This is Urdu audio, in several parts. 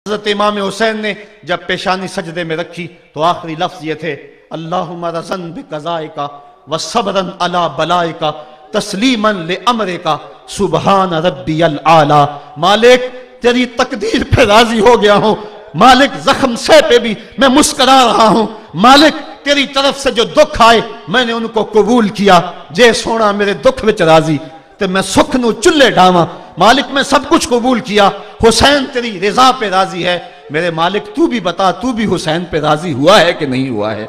حضرت امام حسین نے جب پیشانی سجدے میں رکھی تو آخری لفظ یہ تھے، اللہم رضن بقضائک وصبرن علی بلائک تسلیما لامرک سبحان ربی العالی۔ مالک تیری تقدیر پہ راضی ہو گیا ہوں، مالک زخم سے پہ بھی میں مسکرا رہا ہوں، مالک تیری طرف سے جو دکھ آئے میں نے ان کو قبول کیا، جے سونا میرے دکھ وچ راضی تے میں سکھ نو چلے ڈاواں، مالک میں سب کچھ قبول کیا، حسین تیری رضا پہ راضی ہے، میرے مالک تو بھی بتا تو بھی حسین پہ راضی ہوا ہے کہ نہیں ہوا ہے۔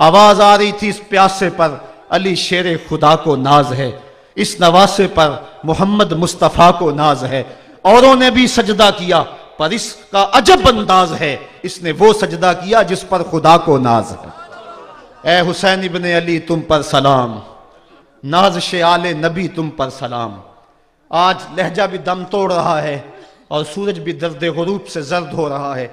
آواز آ رہی تھی اس پیاسے پر علی شیر خدا کو ناز ہے، اس نواسے پر محمد مصطفیٰ کو ناز ہے، اوروں نے بھی سجدہ کیا پر اس کا عجب انداز ہے، اس نے وہ سجدہ کیا جس پر خدا کو ناز ہے۔ اے حسین ابن علی تم پر سلام، نازش آل نبی تم پر سلام۔ آج لہجہ بھی دم توڑ رہا ہے اور سورج بھی درد غروب سے زرد ہو رہا ہے،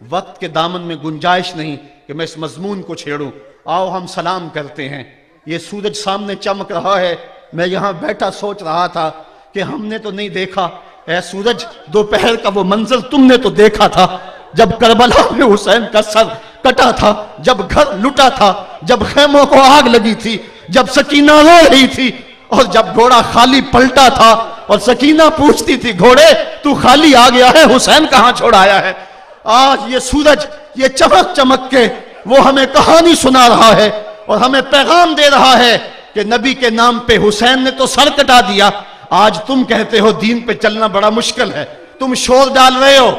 وقت کے دامن میں گنجائش نہیں کہ میں اس مضمون کو چھیڑوں، آؤ ہم سلام کرتے ہیں۔ یہ سورج سامنے چمک رہا ہے، میں یہاں بیٹھا سوچ رہا تھا کہ ہم نے تو نہیں دیکھا، اے سورج دوپہر کا وہ منظر تم نے تو دیکھا تھا جب کربلا میں حسین کا سر کٹا تھا، جب گھر لٹا تھا، جب خیموں کو آگ لگی تھی، جب سکینہ رو رہی تھی اور جب گھوڑا خالی پلٹا تھا اور سکینہ پوچھتی تھی گھوڑے تو خالی آ گیا ہے، حسین کہاں چھوڑ آیا ہے۔ آج یہ سورج یہ چمک چمک کے وہ ہمیں کہانی سنا رہا ہے اور ہمیں پیغام دے رہا ہے کہ نبی کے نام پہ حسین نے تو سر کٹا دیا، آج تم کہتے ہو دین پہ چلنا بڑا مشکل ہے، تم شور ڈال رہے ہو،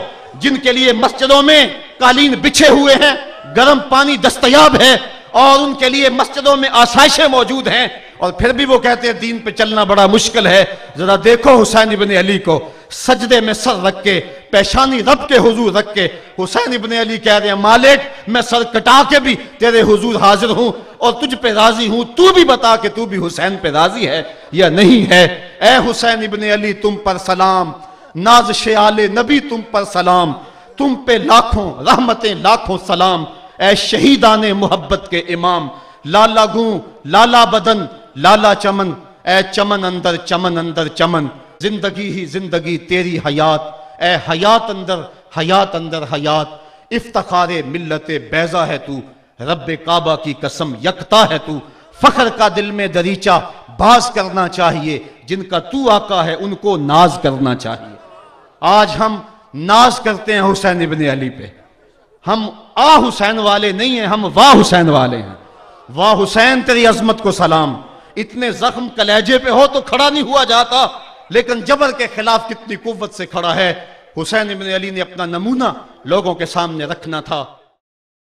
جن کے لیے مسجدوں میں قالین بچھے ہوئے ہیں، گرم پانی دستیاب ہے اور ان کے لیے مسجدوں میں آسائشیں موجود ہیں، اور پھر بھی وہ کہتے ہیں دین پہ چلنا بڑا مشکل ہے۔ ذرا دیکھو حسین ابن علی کو سجدے میں سر رکھ کے، پیشانی رب کے حضور رکھ کے حسین ابن علی کہہ رہے ہیں مالک میں سر کٹا کے بھی تیرے حضور حاضر ہوں اور تجھ پہ راضی ہوں، تو بھی بتا کہ تو بھی حسین پہ راضی ہے یا نہیں ہے۔ اے حسین ابن علی تم پر سلام، نازش آل نبی تم پر سلام، تم پہ لاکھوں رحمتیں لاکھوں سلام، اے شہیدان محبت کے امام، لالا گوں لالا بدن لالا چمن، اے چمن اندر چمن اندر چمن، زندگی ہی زندگی تیری حیات، اے حیات اندر حیات اندر حیات، افتخار ملت بیضا ہے تو، رب کعبہ کی قسم یکتا ہے تو، فخر کا دل میں دریچہ باز کرنا چاہیے، جن کا تو آقا ہے ان کو ناز کرنا چاہیے۔ آج ہم ناز کرتے ہیں حسین ابن علی پہ، ہم آ حسین والے نہیں ہیں، ہم واہ حسین والے ہیں۔ واہ حسین تیری عظمت کو سلام، اتنے زخم کلیجے پہ ہو تو کھڑا نہیں ہوا جاتا، لیکن جبر کے خلاف کتنی قوت سے کھڑا ہے۔ حسین ابن علی نے اپنا نمونہ لوگوں کے سامنے رکھنا تھا۔